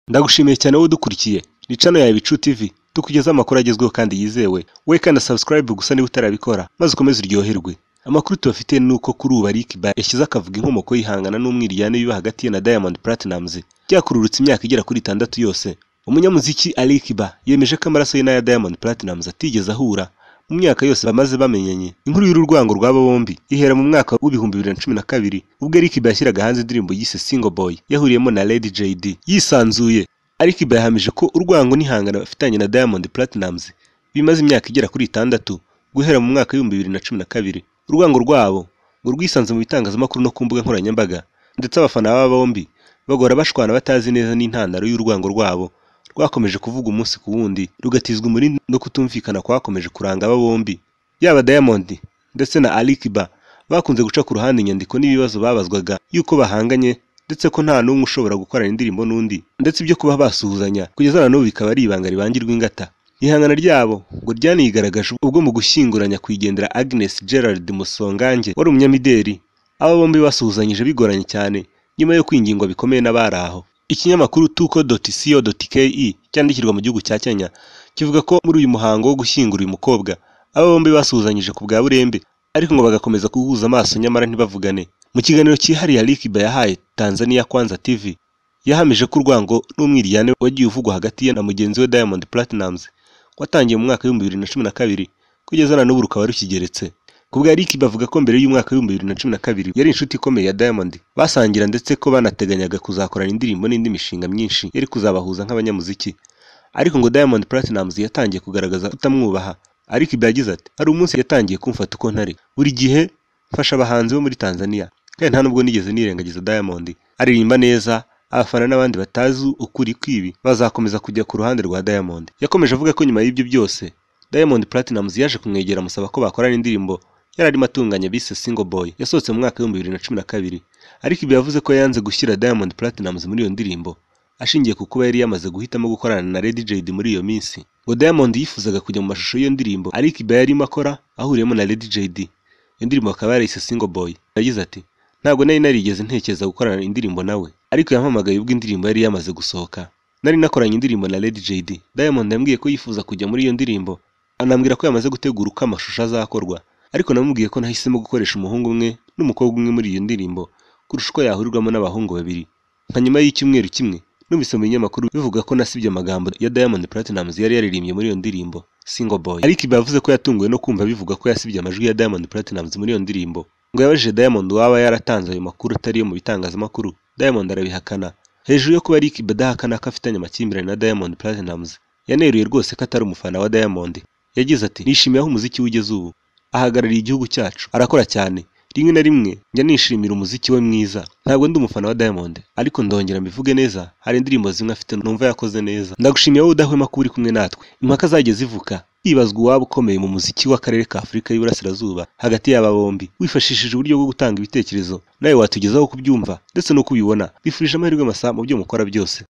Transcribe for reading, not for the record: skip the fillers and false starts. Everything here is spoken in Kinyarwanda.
Ndagushimiye cyane wowe udukurikiye. Ni channel ya Ibicu TV. Tukugezaho amakuru agezweho kandi yizewe. We kandi subscribe gusa niba utarabikora, maze ukomeze uryoherwe. Amakuru tubafite ni uko kuri ubu Alikiba yashyize akavuga inkomoko y'ihangana n'umwiryane biba hagati ye na Diamond Platnumz. Byakururutse imyaka igera kuri 6 yose. Umunyamuziki Alikiba yemeje ko amaraso ye n'aya Diamond Platnumz atigeze ahura mu myaka yose bamaze bamenyanye. Inkuru y'urwango rw'aba bombi ihera mu mwaka w'ibihumbi 2012 ubwo Alikiba yashyiraga hanze indirimbo yise Single Boy yahuriyemo na Lady JD. Yisanzuye Alikiba yahamije ko urwango n'ihangana bafitanye na Diamond Platnumz bimaze imyaka igera kuri 6 guhera mu mwaka w'ibihumbi 2012. Urwango rwabo ngo rwisanze mu bitangazamakuru no ku mbuga nkoranyambaga, ndetse abafana b'aba bombi bagora bashwana batazi neza n'intandaro y'urwango rwabo rwakomeje kuvuga umunsi ku wundi, rugatizwa umurindi no kutumvikana kwakomeje kuranga aba bombi. Yaba Diamond ndetse na Alikiba bakunze guca ku ruhande inyandiko n'ibibazo babazwaga yuko bahanganye, ndetse ko nta n'umwe ushobora gukorana indirimbo n'undi, ndetse ibyo kuba basuhuzanya kugeza na n'ubu bikaba ari ibanga ribangirwa ingata. Ihangana ryabo ngo ryanigaragaje ubwo mu gushyinguranya kwigendera Agnes Gerald Musongange wari umunyamideli. Aba bombi basuhuzanyije bigoranye cyane nyuma yo kwingingwa bikomeye n'abari aho. Ikinyamakuru tuko.co.ke cyandikirwa mu gihugu cya Kenya kivuga ko muri uyu muhango wo gushyingura uyu mukobwa aba bombi basuhuzanyije ku bwa burembe, ariko ngo bagakomeza kuguza amaso nyamara ntibavugane. Mu kiganiro cyihariye Alikiba yahaye Tanzania Kwanza TV yahamije ko urwango n'umwiryane wagiye uvugwa hagati ye na mugenzi we Diamond Platnumz watangiye mu mwaka w'ibihumbi 2012 kugeza na n'ubu rukaba rukigeretse. Kubwa Alikiba avuga ko mbere y'umwaka w'ibihumbi 2012 yari inshuti ikomeye ya Diamond, basangira ndetse ko banateganyaga kuzakorana indirimbo n'indi mishinga myinshi yari kuzabahuza nk'abanyamuziki. Ariko ngo Diamond Platnumz yatangiye kugaragaza kutamwubaha. Alikiba yagize ati, hari umunsi yatangiye kumfata uko ntari, buri gihe mfasha abahanzi bo muri Tanzania kandi nta nubwo nigeze nirengagiza Diamond. Aririmba neza, abafana n'abandi batazi ukuri kwibi bazakomeza kujya ku ruhande rwa Diamond. Yakomeje avuga ko nyuma y'ibyo byose Diamond Platnumz yaje kumwegera amusaba ko bakorana indirimbo yari arimo atunganya bise Single Boy yasohotse mu mwaka w'ibihumbi 2012. Alikiba yavuze ko yanze gushyira Diamond Platnumz muri iyo ndirimbo ashingiye ku kuba yari yamaze guhitamo gukorana na Lady JD muri iyo minsi. Ngo Diamond yifuzaga kujya mu mashusho y'iyo ndirimbo Alikiba yarimo akora ahuriyemo na Lady JD. Iyo ndirimbo akaba yarayise Single Boy. Yagize ati, ntabwo nari narigeze ntekereza gukorana indirimbo nawe, ariko yampamagaye ubwo indirimbo yari yamaze gusohoka. Nari nakoranye indirimbo na Lady JD. Diamond yambwiye ko yifuza kujya muri iyo ndirimbo, anambwira ko yamaze gutegura uko amashusho azakorwa, ariko namubwiye ko nahisemo gukoresha umuhungu umwe n'umukobwa umwe muri iyo ndirimbo kurusha uko yahurirwamo n'abahungu babiri. Nka nyuma y'icyumweru kimwe numvise mu binyamakuru bivuga ko nasibye amagambo ya Diamond Platnumz yari yaririmbye muri iyo ndirimbo Single Boy. Alikiba yavuze ko yatunguwe no kumva bivuga ko yasibye amajwi ya Diamond Platnumz muri iyo ndirimbo. Ngo yabajije Diamond waba yaratanze ayo makuru atari yo mu bitangazamakuru. Diamond arabihakana. Hejuru yo kuba Alikiba adahakana ko afitanye amakimbirane na Diamond Platnumz, yaneruye rwose ko atari umufana wa Diamond. Yagize ati, nishimiye aho umuziki wigeze ubu, ahagarariye igihugu cyacu, arakora cyane. Rimwe na rimwe njya nishimira umuziki we mwiza. Ntabwo ndi umufana wa Diamond, ariko ndongera mbivuge neza, hari indirimbo zimwe afite numva yakoze neza. Ndagushimiye wowe udahwema kuba uri kumwe natwe. Impaka zagiye zivuka hibazwa uwaba ukomeye mu muziki w'akarere ka Afurika y'Iburasirazuba hagati y'aba bombi. Wifashishije uburyo bwo gutanga ibitekerezo, nawe watugezaho kubyumva ndetse no kubibona. Bifurije amahirwe masa mu byo mukora byose.